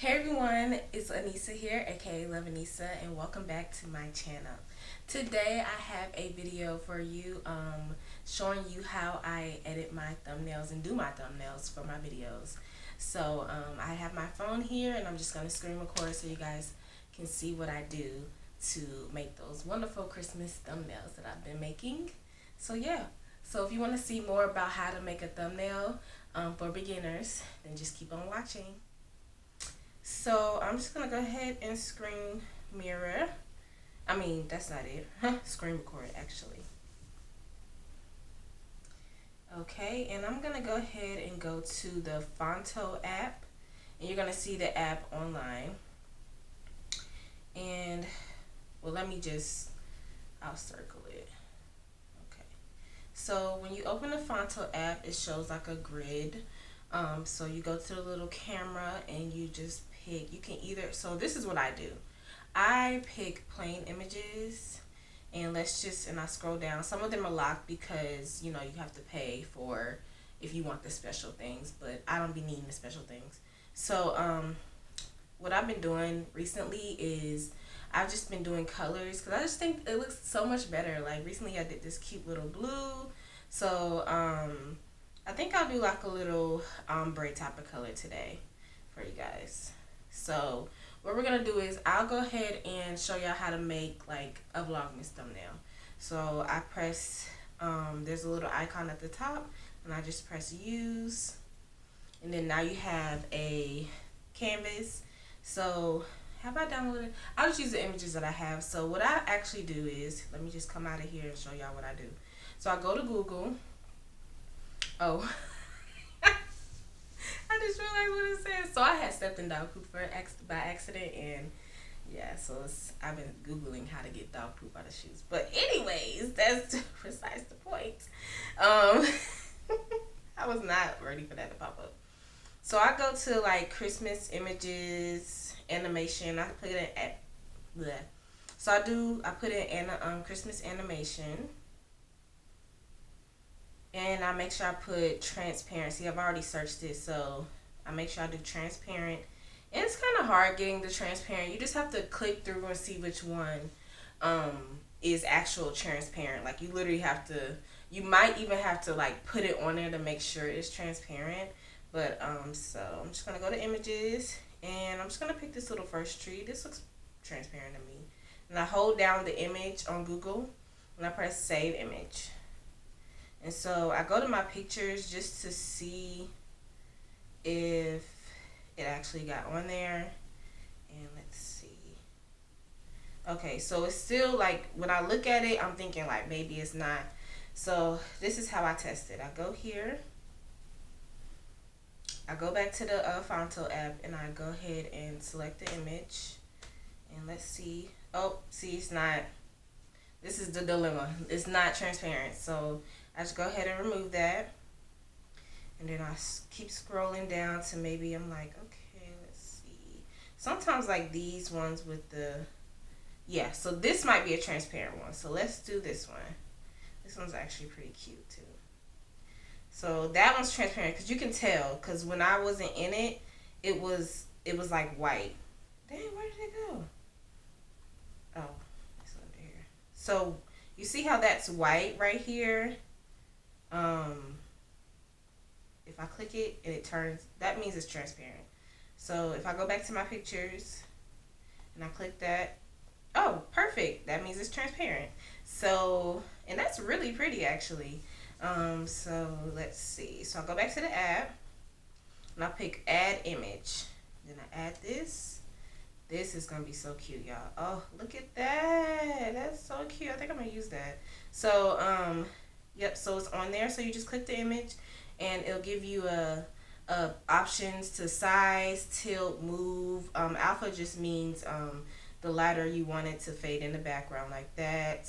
Hey everyone, it's Anissa here, aka Love Anissa, and welcome back to my channel. Today I have a video for you showing you how I edit my thumbnails and do my thumbnails for my videos. So I have my phone here and I'm just going to screen record so you guys can see what I do to make those wonderful Christmas thumbnails that I've been making. So yeah, so if you want to see more about how to make a thumbnail for beginners, then just keep on watching. So I'm just gonna go ahead and screen mirror. I mean, that's not it. Screen record actually. Okay, and I'm gonna go ahead and go to the Fonto app, and you're gonna see the app online. And well, I'll circle it. Okay. So when you open the Fonto app, it shows like a grid. So you go to the little camera and you just pick, you can either, so this is what I do. I pick plain images and I scroll down. Some of them are locked because, you know, you have to pay for if you want the special things, but I don't be needing the special things. So what I've been doing recently is I've just been doing colors because I just think it looks so much better. Like recently I did this cute little blue. So I think I'll do like a little ombre type of color today for you guys. So what we're gonna do is I'll go ahead and show y'all how to make like a Vlogmas thumbnail. So I press, there's a little icon at the top and I just press use. And then now you have a canvas. So have I downloaded? I'll just use the images that I have. So what I actually do is, let me just come out of here and show y'all what I do. So I go to Google. Oh, I just realized what it says. So I had stepped in dog poop by accident, and yeah, so I've been Googling how to get dog poop out of shoes. But anyways, that's precise the point. I was not ready for that to pop up. So I go to like Christmas images, animation. I put it in bleh. So I put in Christmas animation. And I make sure I put transparency. I've already searched it, so I make sure I do transparent. And it's kind of hard getting the transparent. You just have to click through and see which one is actual transparent. Like you literally have to, you might even have to like put it on there to make sure it's transparent. But so I'm just gonna go to images and I'm just gonna pick this little first tree. This looks transparent to me. And I hold down the image on Google and I press save image. And so I go to my pictures just to see if it actually got on there. And let's see. Okay, so it's still like, when I look at it, I'm thinking like maybe it's not. So this is how I test it. I go here. I go back to the Fonto app and I go ahead and select the image. And let's see. Oh, see, it's not. This is the dilemma. It's not transparent. So I just go ahead and remove that. And then I keep scrolling down to maybe I'm like, okay, let's see. Sometimes like these ones with the, yeah, so this might be a transparent one. So let's do this one. This one's actually pretty cute too. So that one's transparent because you can tell, because when I wasn't in it, it was like white. Dang, where did it go? Oh, it's under here. So you see how that's white right here? If I click it and it turns, that means it's transparent. So if I go back to my pictures and I click that, oh, perfect. That means it's transparent. So, and that's really pretty actually. So let's see. So I'll go back to the app and I'll pick add image. Then I add this. This is gonna be so cute, y'all. Oh, look at that. That's so cute. I think I'm gonna use that. So, yep, so it's on there. So you just click the image and it'll give you options to size, tilt, move. Alpha just means the lighter you want it to fade in the background like that.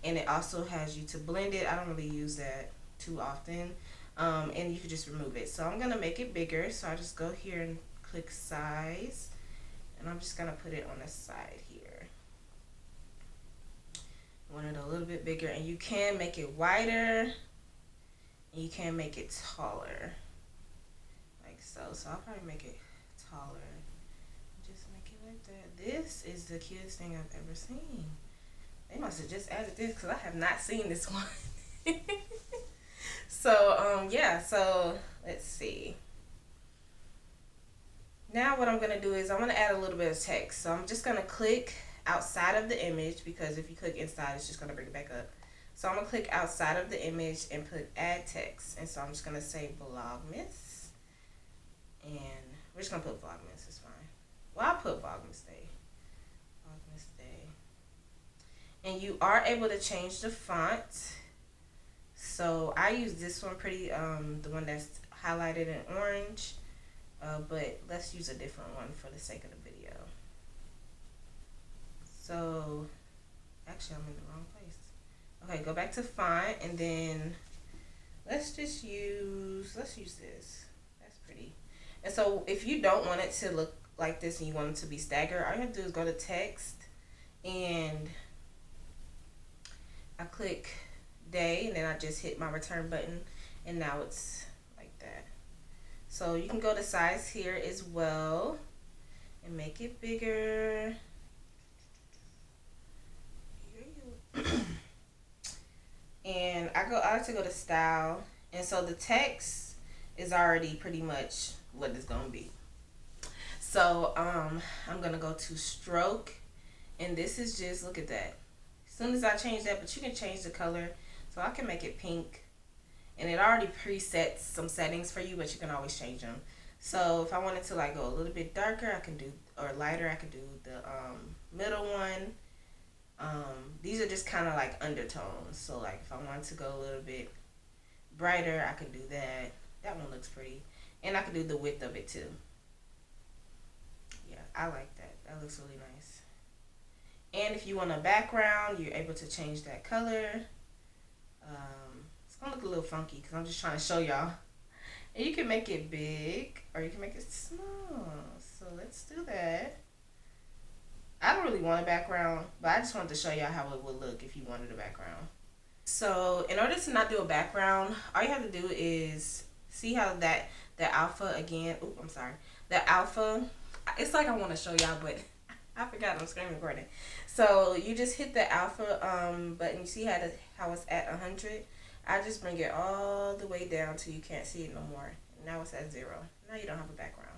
And it also has you to blend it. I don't really use that too often. And you can just remove it. So I'm gonna make it bigger. So I just go here and click size. And I'm just gonna put it on the side here. I want it a little bit bigger, and you can make it wider and you can make it taller like so. So I'll probably make it taller just make it like that. This is the cutest thing I've ever seen. They must have just added this because I have not seen this one. So, yeah, so let's see. Now what I'm going to do is I'm going to add a little bit of text. So I'm just going to click outside of the image, because if you click inside, it's just going to bring it back up. So I'm going to click outside of the image and put add text. And so I'm just going to say VLOGMAS. And we're just going to put VLOGMAS, it's fine. Well, I'll put VLOGMAS Day. VLOGMAS Day. And you are able to change the font. So I use this one pretty, the one that's highlighted in orange. But let's use a different one for the sake of the video. So, actually I'm in the wrong place. Okay, go back to font, and then let's use this. That's pretty. And so if you don't want it to look like this and you want it to be staggered, all you have to do is go to text, and I click day, and then I just hit my return button, and now it's like that. So you can go to size here as well and make it bigger. And I like to go to style, and so the text is already pretty much what it's gonna be. So I'm gonna go to stroke, and this is just, look at that. As soon as I change that, but you can change the color, so I can make it pink. And it already presets some settings for you, but you can always change them. So if I wanted to like go a little bit darker, I can do, or lighter, I can do the middle one. These are just kind of like undertones. So like if I wanted to go a little bit brighter, I could do that. That one looks pretty. And I could do the width of it too. Yeah, I like that. That looks really nice. And if you want a background, you're able to change that color. It's gonna look a little funky because I'm just trying to show y'all. And you can make it big or you can make it small. So let's do that. I don't really want a background, but I just wanted to show y'all how it would look if you wanted a background. So in order to not do a background, all you have to do is see how the alpha again. Oops, I'm sorry. The alpha. It's like I want to show y'all, but I forgot I'm screen recording. So you just hit the alpha button. You see how it's at 100. I just bring it all the way down till you can't see it no more. Now it's at 0. Now you don't have a background.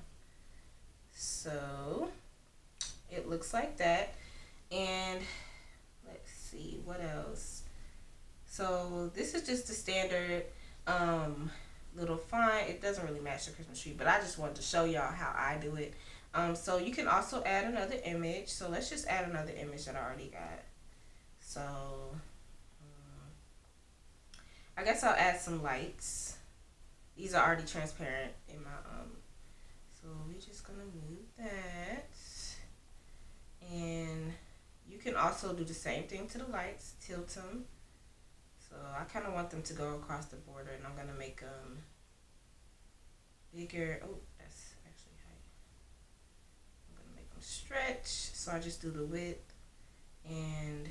So it looks like that. And let's see what else. So this is just the standard little font. It doesn't really match the Christmas tree, but I just wanted to show y'all how I do it. So you can also add another image. So let's just add another image that I already got. So I guess I'll add some lights. These are already transparent in my so we're just gonna move that. And you can also do the same thing to the lights, tilt them. So I kind of want them to go across the border, and I'm gonna make them bigger. Oh, that's actually height. I'm gonna make them stretch. So I just do the width, and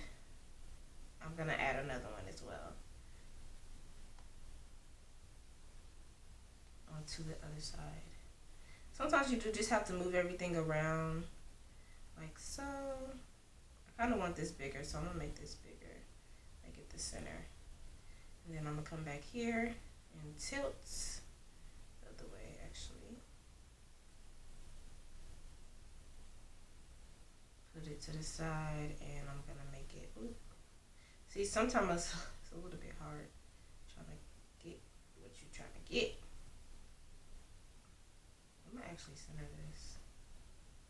I'm gonna add another one as well onto the other side. Sometimes you do just have to move everything around like so. I kind of want this bigger, so I'm gonna make this bigger, make it the center. And then I'm gonna come back here and tilt the other way actually. Put it to the side, and I'm gonna make it, ooh. See, sometimes it's a little bit hard trying to get what you're trying to get. I'm gonna actually center this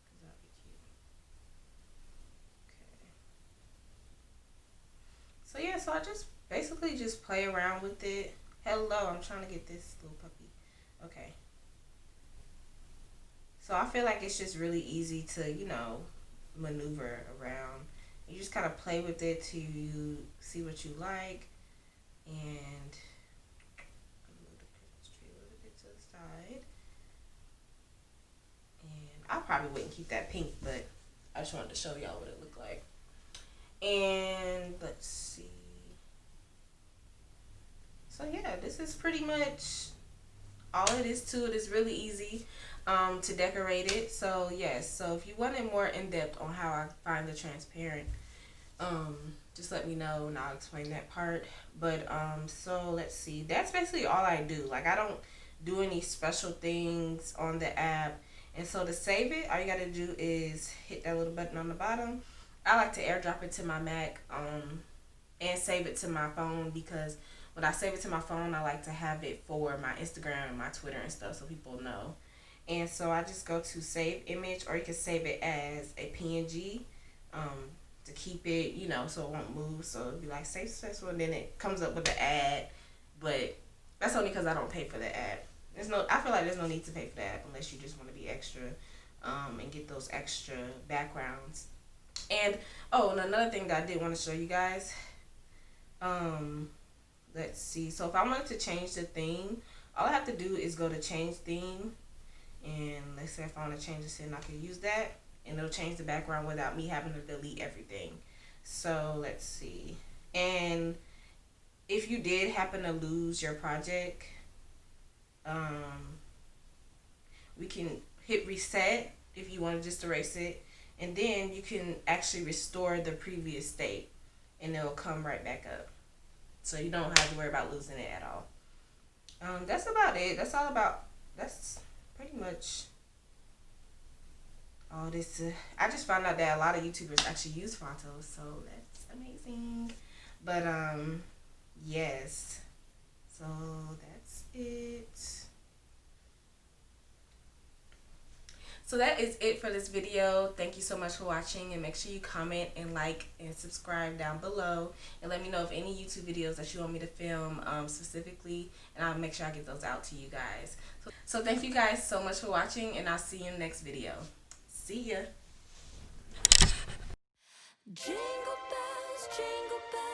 because that'd be cute. Okay. So yeah, so I just basically just play around with it. Hello, I'm trying to get this little puppy. Okay. So I feel like it's just really easy to, you know, maneuver around. You just kind of play with it till you see what you like. And I'm gonna move the Christmas tree a little bit to the side. And I probably wouldn't keep that pink, but I just wanted to show y'all what it looked like. And let's see. So yeah, this is pretty much all it is to it. It's really easy. to decorate it. So yes, so if you wanted more in depth on how I find the transparent, just let me know and I'll explain that part. But so let's see, that's basically all I do. Like, I don't do any special things on the app. And so to save it, all you gotta do is hit that little button on the bottom. I like to airdrop it to my Mac, and save it to my phone, because when I save it to my phone, I like to have it for my Instagram and my Twitter and stuff, so people know. And so I just go to save image, or you can save it as a PNG, to keep it, so it won't move. So it'll be like save successful, and then it comes up with the ad. But that's only because I don't pay for the ad. I feel like there's no need to pay for that unless you just want to be extra, and get those extra backgrounds. And and another thing that I did want to show you guys, um, let's see. So if I wanted to change the theme, all I have to do is go to change theme, and let's say if I want to change this in, I can use that, and it'll change the background without me having to delete everything. So let's see. And if you did happen to lose your project, we can hit reset if you want to just erase it, and then you can actually restore the previous state, and it'll come right back up. So you don't have to worry about losing it at all. That's about it. That's pretty much all this. I just found out that a lot of YouTubers actually use Fontos, so that's amazing. But yes. So that's it. So that is it for this video. Thank you so much for watching, and make sure you comment and like and subscribe down below, and let me know of any YouTube videos that you want me to film specifically, and I'll make sure I get those out to you guys. So thank you guys so much for watching, and I'll see you in the next video. See ya. Jingle bells, jingle bells.